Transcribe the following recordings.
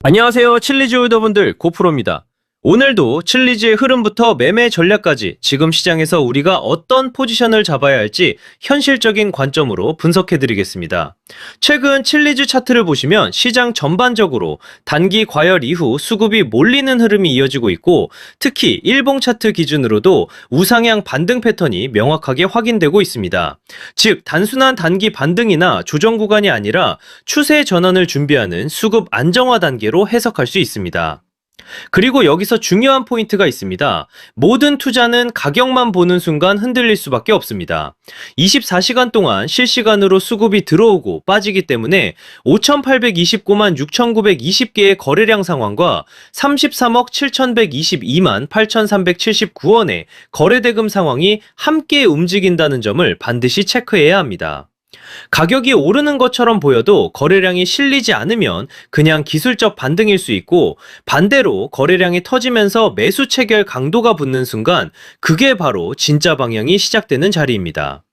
안녕하세요, 칠리즈 홀더분들, 고프로입니다. 오늘도 칠리즈의 흐름부터 매매 전략까지 지금 시장에서 우리가 어떤 포지션을 잡아야 할지 현실적인 관점으로 분석해드리겠습니다. 최근 칠리즈 차트를 보시면 시장 전반적으로 단기 과열 이후 수급이 몰리는 흐름이 이어지고 있고, 특히 일봉 차트 기준으로도 우상향 반등 패턴이 명확하게 확인되고 있습니다. 즉, 단순한 단기 반등이나 조정 구간이 아니라 추세 전환을 준비하는 수급 안정화 단계로 해석할 수 있습니다. 그리고 여기서 중요한 포인트가 있습니다. 모든 투자는 가격만 보는 순간 흔들릴 수밖에 없습니다. 24시간 동안 실시간으로 수급이 들어오고 빠지기 때문에 5,829만 6,920개의 거래량 상황과 33억 7,122만 8,379원의 거래대금 상황이 함께 움직인다는 점을 반드시 체크해야 합니다. 가격이 오르는 것처럼 보여도 거래량이 실리지 않으면 그냥 기술적 반등일 수 있고, 반대로 거래량이 터지면서 매수 체결 강도가 붙는 순간 그게 바로 진짜 방향이 시작되는 자리입니다.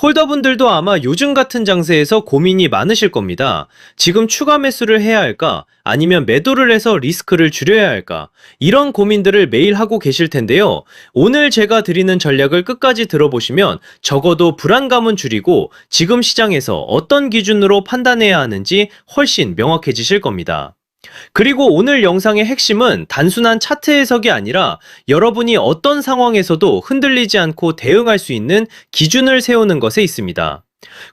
홀더분들도 아마 요즘 같은 장세에서 고민이 많으실 겁니다. 지금 추가 매수를 해야 할까? 아니면 매도를 해서 리스크를 줄여야 할까? 이런 고민들을 매일 하고 계실 텐데요. 오늘 제가 드리는 전략을 끝까지 들어보시면 적어도 불안감은 줄이고 지금 시장에서 어떤 기준으로 판단해야 하는지 훨씬 명확해지실 겁니다. 그리고 오늘 영상의 핵심은 단순한 차트 해석이 아니라 여러분이 어떤 상황에서도 흔들리지 않고 대응할 수 있는 기준을 세우는 것에 있습니다.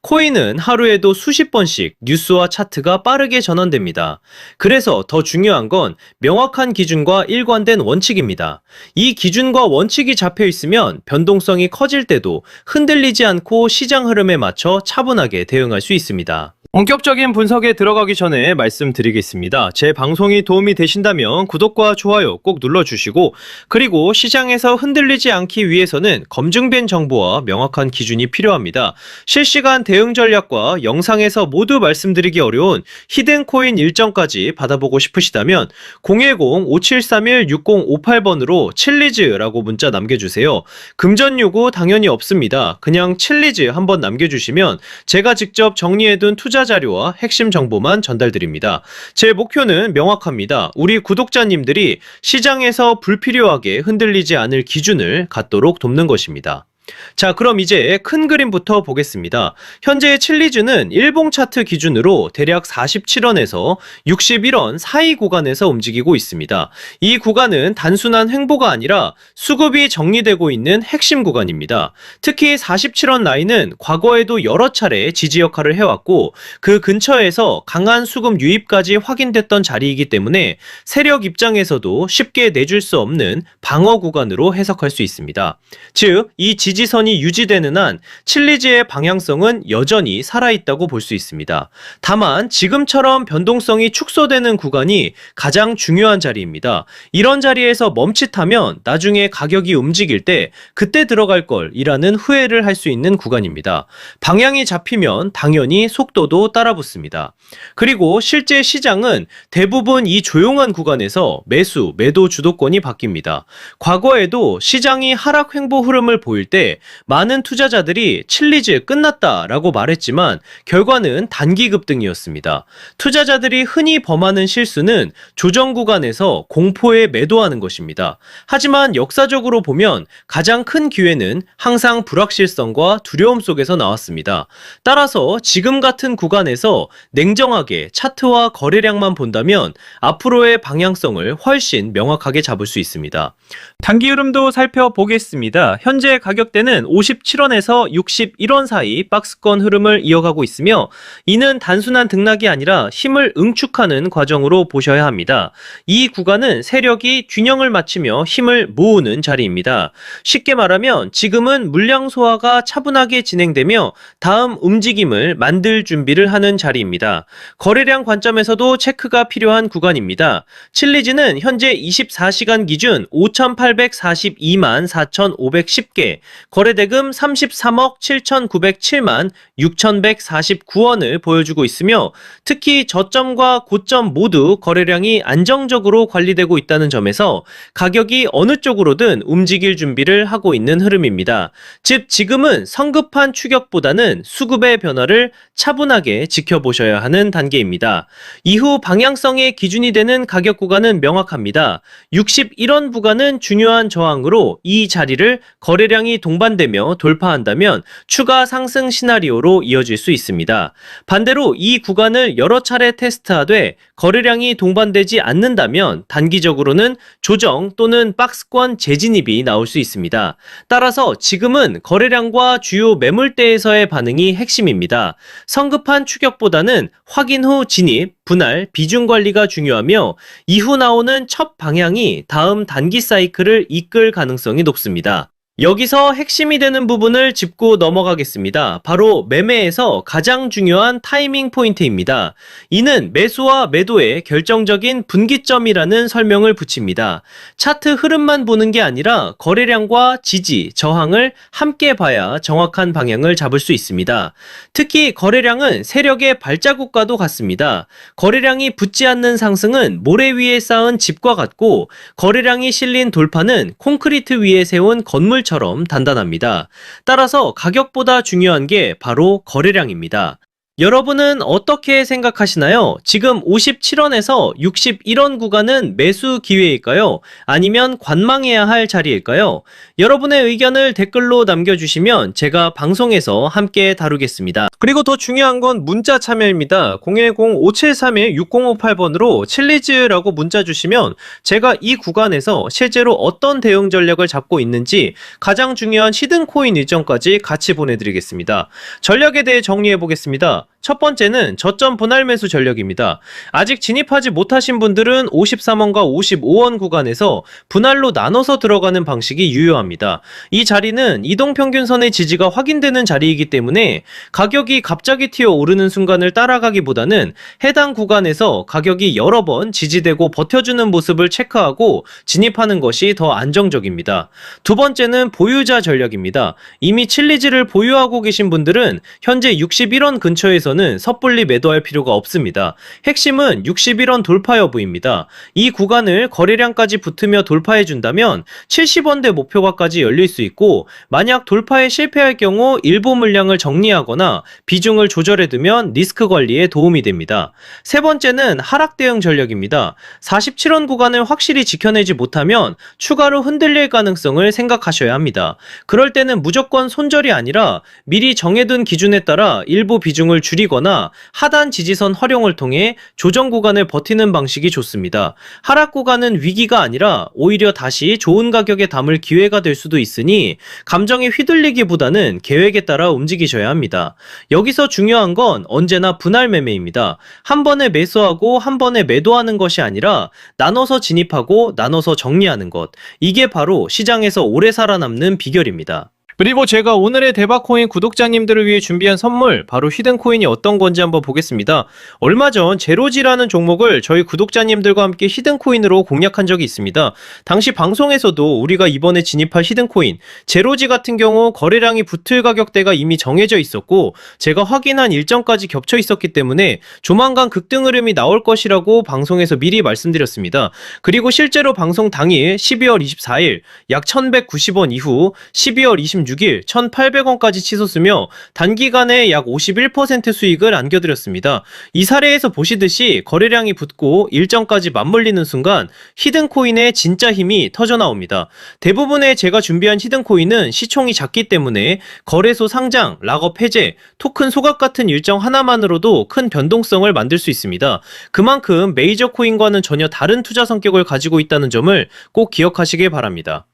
코인은 하루에도 수십 번씩 뉴스와 차트가 빠르게 전환됩니다. 그래서 더 중요한 건 명확한 기준과 일관된 원칙입니다. 이 기준과 원칙이 잡혀 있으면 변동성이 커질 때도 흔들리지 않고 시장 흐름에 맞춰 차분하게 대응할 수 있습니다. 본격적인 분석에 들어가기 전에 말씀드리겠습니다. 제 방송이 도움이 되신다면 구독과 좋아요 꼭 눌러주시고, 그리고 시장에서 흔들리지 않기 위해서는 검증된 정보와 명확한 기준이 필요합니다. 실시간 대응 전략과 영상에서 모두 말씀드리기 어려운 히든코인 일정까지 받아보고 싶으시다면 010-5731-6058번으로 칠리즈라고 문자 남겨주세요. 금전 요구 당연히 없습니다. 그냥 칠리즈 한번 남겨주시면 제가 직접 정리해둔 투자 자료와 핵심 정보만 전달드립니다. 제 목표는 명확합니다. 우리 구독자님들이 시장에서 불필요하게 흔들리지 않을 기준을 갖도록 돕는 것입니다. 자, 그럼 이제 큰 그림부터 보겠습니다. 현재 칠리즈는 일봉 차트 기준으로 대략 47원에서 61원 사이 구간에서 움직이고 있습니다. 이 구간은 단순한 횡보가 아니라 수급이 정리되고 있는 핵심 구간입니다. 특히 47원 라인은 과거에도 여러 차례 지지 역할을 해왔고, 그 근처에서 강한 수급 유입까지 확인됐던 자리이기 때문에 세력 입장에서도 쉽게 내줄 수 없는 방어 구간으로 해석할 수 있습니다. 즉, 이 지지선이 유지되는 한 칠리즈의 방향성은 여전히 살아있다고 볼 수 있습니다. 다만 지금처럼 변동성이 축소되는 구간이 가장 중요한 자리입니다. 이런 자리에서 멈칫하면 나중에 가격이 움직일 때 그때 들어갈 걸 이라는 후회를 할 수 있는 구간입니다. 방향이 잡히면 당연히 속도도 따라붙습니다. 그리고 실제 시장은 대부분 이 조용한 구간에서 매수, 매도 주도권이 바뀝니다. 과거에도 시장이 하락 횡보 흐름을 보일 때 많은 투자자들이 칠리즈 끝났다라고 말했지만 결과는 단기 급등이었습니다. 투자자들이 흔히 범하는 실수는 조정 구간에서 공포에 매도하는 것입니다. 하지만 역사적으로 보면 가장 큰 기회는 항상 불확실성과 두려움 속에서 나왔습니다. 따라서 지금 같은 구간에서 냉정하게 차트와 거래량만 본다면 앞으로의 방향성을 훨씬 명확하게 잡을 수 있습니다. 단기 흐름도 살펴보겠습니다. 현재 가격대는 57원에서 61원 사이 박스권 흐름을 이어가고 있으며, 이는 단순한 등락이 아니라 힘을 응축하는 과정으로 보셔야 합니다. 이 구간은 세력이 균형을 맞추며 힘을 모으는 자리입니다. 쉽게 말하면 지금은 물량 소화가 차분하게 진행되며 다음 움직임을 만들 준비를 하는 자리입니다. 거래량 관점에서도 체크가 필요한 구간입니다. 칠리즈는 현재 24시간 기준 5,842만 4,510개, 거래대금 33억 7,907만 6,149원을 보여주고 있으며 특히 저점과 고점 모두 거래량이 안정적으로 관리되고 있다는 점에서 가격이 어느 쪽으로든 움직일 준비를 하고 있는 흐름입니다. 즉 지금은 성급한 추격보다는 수급의 변화를 차분하게 지켜보셔야 하는 단계입니다. 이후 방향성의 기준이 되는 가격 구간은 명확합니다. 61원 구간은 중요한 저항으로 이 자리를 거래량이 동반되며 돌파한다면 추가 상승 시나리오로 이어질 수 있습니다. 반대로 이 구간을 여러 차례 테스트하되 거래량이 동반되지 않는다면 단기적으로는 조정 또는 박스권 재진입이 나올 수 있습니다. 따라서 지금은 거래량과 주요 매물대에서의 반응이 핵심입니다. 성급한 추격보다는 확인 후 진입, 분할, 비중 관리가 중요하며 이후 나오는 첫 방향이 다음 단기 사이클을 이끌 가능성이 높습니다. 여기서 핵심이 되는 부분을 짚고 넘어가겠습니다. 바로 매매에서 가장 중요한 타이밍 포인트입니다. 이는 매수와 매도의 결정적인 분기점이라는 설명을 붙입니다. 차트 흐름만 보는 게 아니라 거래량과 지지, 저항을 함께 봐야 정확한 방향을 잡을 수 있습니다. 특히 거래량은 세력의 발자국과도 같습니다. 거래량이 붙지 않는 상승은 모래 위에 쌓은 집과 같고 거래량이 실린 돌파는 콘크리트 위에 세운 건물 처럼 단단합니다. 따라서 가격보다 중요한 게 바로 거래량입니다. 여러분은 어떻게 생각하시나요? 지금 57원에서 61원 구간은 매수 기회일까요? 아니면 관망해야 할 자리일까요? 여러분의 의견을 댓글로 남겨주시면 제가 방송에서 함께 다루겠습니다. 그리고 더 중요한 건 문자 참여입니다. 010-5731-6058번으로 칠리즈라고 문자 주시면 제가 이 구간에서 실제로 어떤 대응 전략을 잡고 있는지 가장 중요한 히든코인 일정까지 같이 보내드리겠습니다. 전략에 대해 정리해 보겠습니다. 첫 번째는 저점 분할 매수 전략입니다. 아직 진입하지 못하신 분들은 53원과 55원 구간에서 분할로 나눠서 들어가는 방식이 유효합니다. 이 자리는 이동평균선의 지지가 확인되는 자리이기 때문에 가격이 갑자기 튀어오르는 순간을 따라가기보다는 해당 구간에서 가격이 여러 번 지지되고 버텨주는 모습을 체크하고 진입하는 것이 더 안정적입니다. 두 번째는 보유자 전략입니다. 이미 칠리즈를 보유하고 계신 분들은 현재 61원 근처에서는 섣불리 매도할 필요가 없습니다. 핵심은 61원 돌파 여부입니다. 이 구간을 거래량까지 붙으며 돌파해준다면 70원대 목표가까지 열릴 수 있고 만약 돌파에 실패할 경우 일부 물량을 정리하거나 비중을 조절해두면 리스크 관리에 도움이 됩니다. 세 번째는 하락 대응 전략입니다. 47원 구간을 확실히 지켜내지 못하면 추가로 흔들릴 가능성을 생각하셔야 합니다. 그럴 때는 무조건 손절이 아니라 미리 정해둔 기준에 따라 일부 비중을 줄이거나 하단 지지선 활용을 통해 조정 구간을 버티는 방식이 좋습니다. 하락 구간은 위기가 아니라 오히려 다시 좋은 가격에 담을 기회가 될 수도 있으니 감정에 휘둘리기보다는 계획에 따라 움직이셔야 합니다. 여기서 중요한 건 언제나 분할 매매입니다. 한 번에 매수하고 한 번에 매도하는 것이 아니라 나눠서 진입하고 나눠서 정리하는 것. 이게 바로 시장에서 오래 살아남는 비결입니다. 그리고 제가 오늘의 대박코인 구독자님들을 위해 준비한 선물, 바로 히든코인이 어떤 건지 한번 보겠습니다. 얼마 전 제로지라는 종목을 저희 구독자님들과 함께 히든코인으로 공략한 적이 있습니다. 당시 방송에서도 우리가 이번에 진입할 히든코인, 제로지 같은 경우 거래량이 붙을 가격대가 이미 정해져 있었고 제가 확인한 일정까지 겹쳐 있었기 때문에 조만간 급등 흐름이 나올 것이라고 방송에서 미리 말씀드렸습니다. 그리고 실제로 방송 당일 12월 24일 약 1190원 이후 12월 26일 1,800원까지 치솟으며 단기간에 약 51% 수익을 안겨드렸습니다. 이 사례에서 보시듯이 거래량이 붙고 일정까지 맞물리는 순간 히든코인의 진짜 힘이 터져나옵니다. 대부분의 제가 준비한 히든코인은 시총이 작기 때문에 거래소 상장, 락업 해제, 토큰 소각 같은 일정 하나만으로도 큰 변동성을 만들 수 있습니다. 그만큼 메이저 코인과는 전혀 다른 투자 성격을 가지고 있다는 점을 꼭 기억하시길 바랍니다.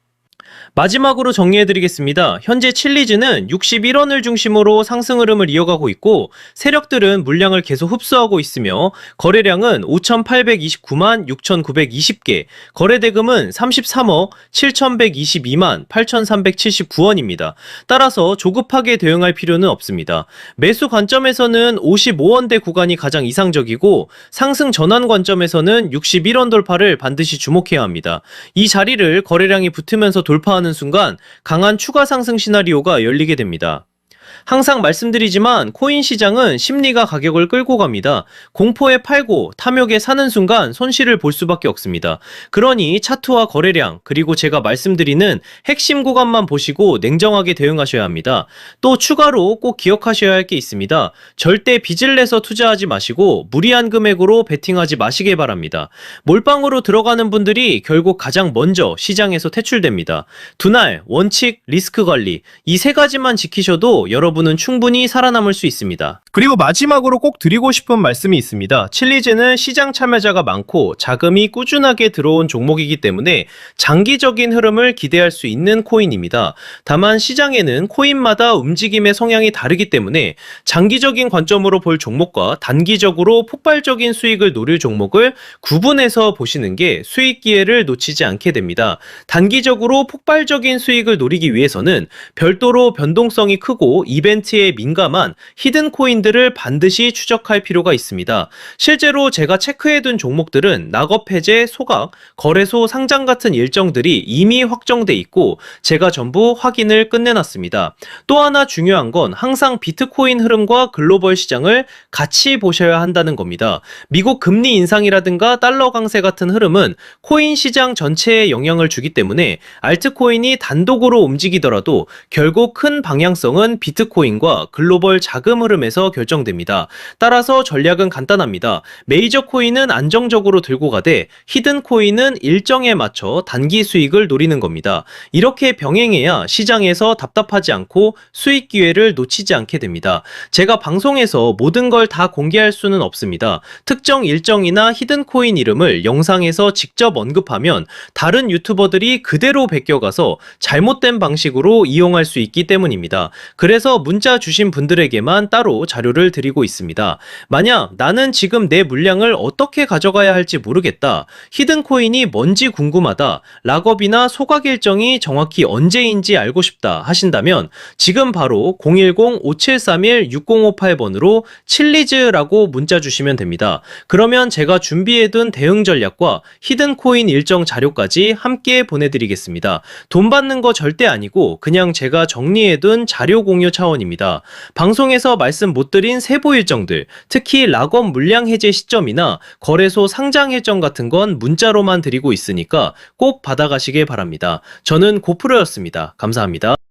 마지막으로 정리해드리겠습니다. 현재 칠리즈는 61원을 중심으로 상승 흐름을 이어가고 있고 세력들은 물량을 계속 흡수하고 있으며 거래량은 5,829만 6,920개, 거래대금은 33억 7,122만 8,379원입니다. 따라서 조급하게 대응할 필요는 없습니다. 매수 관점에서는 55원대 구간이 가장 이상적이고 상승 전환 관점에서는 61원 돌파를 반드시 주목해야 합니다. 이 자리를 거래량이 붙으면서 돌파하는 돌파하는 순간 강한 추가 상승 시나리오가 열리게 됩니다. 항상 말씀드리지만 코인 시장은 심리가 가격을 끌고 갑니다. 공포에 팔고 탐욕에 사는 순간 손실을 볼 수밖에 없습니다. 그러니 차트와 거래량 그리고 제가 말씀드리는 핵심 구간만 보시고 냉정하게 대응하셔야 합니다. 또 추가로 꼭 기억하셔야 할 게 있습니다. 절대 빚을 내서 투자하지 마시고 무리한 금액으로 베팅하지 마시길 바랍니다. 몰빵으로 들어가는 분들이 결국 가장 먼저 시장에서 퇴출됩니다. 분할, 원칙, 리스크 관리 이 세 가지만 지키셔도 여러분은 충분히 살아남을 수 있습니다. 그리고 마지막으로 꼭 드리고 싶은 말씀이 있습니다. 칠리즈는 시장 참여자가 많고 자금이 꾸준하게 들어온 종목이기 때문에 장기적인 흐름을 기대할 수 있는 코인입니다. 다만 시장에는 코인마다 움직임의 성향이 다르기 때문에 장기적인 관점으로 볼 종목과 단기적으로 폭발적인 수익을 노릴 종목을 구분해서 보시는 게 수익 기회를 놓치지 않게 됩니다. 단기적으로 폭발적인 수익을 노리기 위해서는 별도로 변동성이 크고 이벤트에 민감한 히든 코인들을 반드시 추적할 필요가 있습니다. 실제로 제가 체크해둔 종목들은 낙업 해제, 소각, 거래소 상장 같은 일정들이 이미 확정돼 있고 제가 전부 확인을 끝내놨습니다. 또 하나 중요한 건 항상 비트코인 흐름과 글로벌 시장을 같이 보셔야 한다는 겁니다. 미국 금리 인상이라든가 달러 강세 같은 흐름은 코인 시장 전체에 영향을 주기 때문에 알트코인이 단독으로 움직이더라도 결국 큰 방향성은 비트코인과 글로벌 자금 흐름에서 결정됩니다. 따라서 전략은 간단합니다. 메이저 코인은 안정적으로 들고 가되 히든 코인은 일정에 맞춰 단기 수익을 노리는 겁니다. 이렇게 병행해야 시장에서 답답하지 않고 수익 기회를 놓치지 않게 됩니다. 제가 방송에서 모든 걸 다 공개할 수는 없습니다. 특정 일정이나 히든 코인 이름을 영상에서 직접 언급하면 다른 유튜버들이 그대로 베껴가서 잘못된 방식으로 이용할 수 있기 때문입니다. 그래서 문자 주신 분들에게만 따로 자료를 드리고 있습니다. 만약 나는 지금 내 물량을 어떻게 가져가야 할지 모르겠다. 히든 코인이 뭔지 궁금하다. 락업이나 소각 일정이 정확히 언제인지 알고 싶다 하신다면 지금 바로 010-5731-6058번으로 칠리즈라고 문자 주시면 됩니다. 그러면 제가 준비해둔 대응 전략과 히든 코인 일정 자료까지 함께 보내드리겠습니다. 돈 받는 거 절대 아니고 그냥 제가 정리해둔 자료 공유 차원입니다. 방송에서 말씀 못 드린 세부 일정들, 특히 락업 물량 해제 시점이나 거래소 상장 일정 같은 건 문자로만 드리고 있으니까 꼭 받아가시길 바랍니다. 저는 고프로였습니다. 감사합니다.